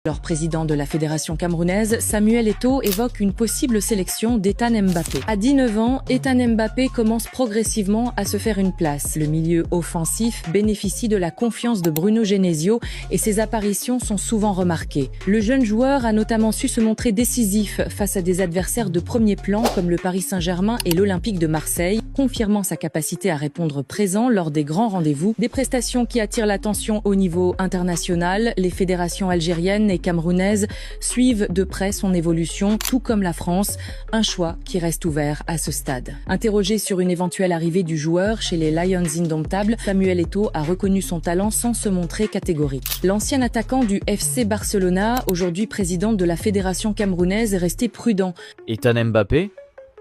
Leur président de la fédération camerounaise, Samuel Eto'o, évoque une possible sélection d'Ethan Mbappé. À 19 ans, Ethan Mbappé commence progressivement à se faire une place. Le milieu offensif bénéficie de la confiance de Bruno Genesio et ses apparitions sont souvent remarquées. Le jeune joueur a notamment su se montrer décisif face à des adversaires de premier plan comme le Paris Saint-Germain et l'Olympique de Marseille, confirmant sa capacité à répondre présent lors des grands rendez-vous. Des prestations qui attirent l'attention au niveau international. Les fédérations algériennes et camerounaises suivent de près son évolution, tout comme la France, un choix qui reste ouvert à ce stade. Interrogé sur une éventuelle arrivée du joueur chez les Lions indomptables, Samuel Eto'o a reconnu son talent sans se montrer catégorique. L'ancien attaquant du FC Barcelona, aujourd'hui président de la fédération camerounaise, est resté prudent. Ethan Mbappé,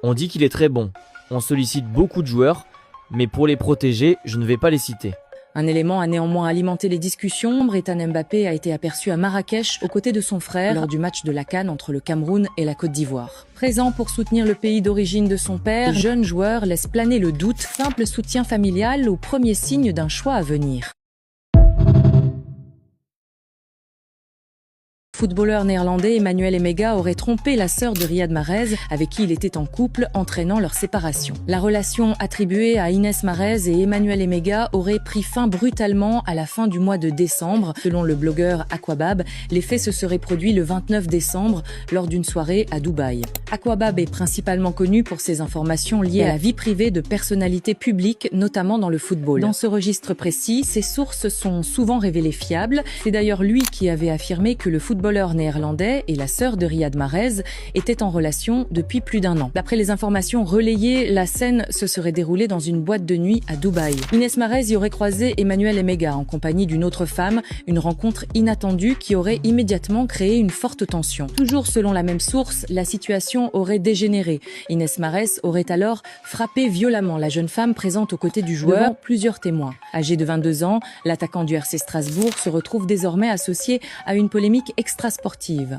on dit qu'il est très bon. On sollicite beaucoup de joueurs, mais pour les protéger, je ne vais pas les citer. Un élément a néanmoins alimenté les discussions. Ethan Mbappé a été aperçu à Marrakech aux côtés de son frère lors du match de la CAN entre le Cameroun et la Côte d'Ivoire. Présent pour soutenir le pays d'origine de son père, le jeune joueur laisse planer le doute, simple soutien familial au premier signe d'un choix à venir. Le footballeur néerlandais Emmanuel Emega aurait trompé la sœur de Riyad Mahrez, avec qui il était en couple, entraînant leur séparation. La relation attribuée à Inès Mahrez et Emmanuel Emega aurait pris fin brutalement à la fin du mois de décembre. Selon le blogueur Aquabab, les faits se seraient produits le 29 décembre lors d'une soirée à Dubaï. Aquabab est principalement connu pour ses informations liées à la vie privée de personnalités publiques, notamment dans le football. Dans ce registre précis, ses sources sont souvent révélées fiables. C'est d'ailleurs lui qui avait affirmé que le footballeur néerlandais et la sœur de Riyad Mahrez étaient en relation depuis plus d'un an. D'après les informations relayées, la scène se serait déroulée dans une boîte de nuit à Dubaï. Inès Mahrez y aurait croisé Emmanuel Emega en compagnie d'une autre femme, une rencontre inattendue qui aurait immédiatement créé une forte tension. Toujours selon la même source, la situation aurait dégénéré. Inès Mahrez aurait alors frappé violemment la jeune femme présente aux côtés du joueur devant plusieurs témoins. Âgé de 22 ans, l'attaquant du RC Strasbourg se retrouve désormais associé à une polémique extra-sportive.